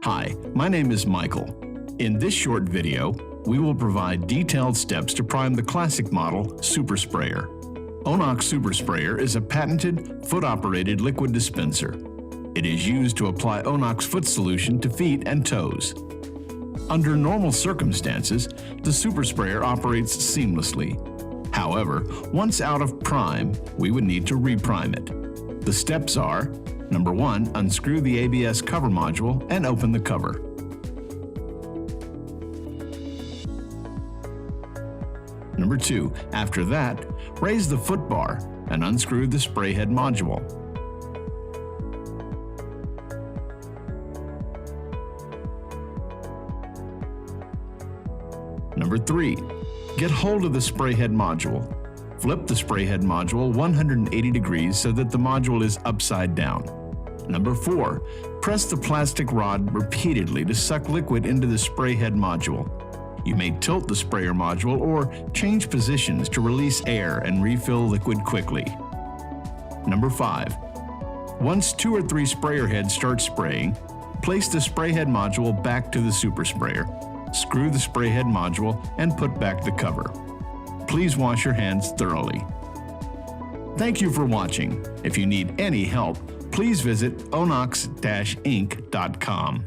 Hi, my name is Michael. In this short video, we will provide detailed steps to prime the classic model Super Sprayer. ONOX Super Sprayer is a patented, foot-operated liquid dispenser. It is used to apply ONOX Foot Solution to feet and toes. Under normal circumstances, the Super Sprayer operates seamlessly. However, once out of prime, we would need to reprime it. The steps are: Number 1, unscrew the ABS cover module and open the cover. Number 2, after that, raise the foot bar and unscrew the spray head module. Number 3, get hold of the spray head module. Flip the spray head module 180 degrees so that the module is upside down. Number 4, press the plastic rod repeatedly to suck liquid into the spray head module. You may tilt the sprayer module or change positions to release air and refill liquid quickly. Number 5, once 2 or 3 sprayer heads start spraying, place the spray head module back to the Super Sprayer. Screw the spray head module and put back the cover. Please wash your hands thoroughly. Thank you for watching. If you need any help, please visit onox-inc.com.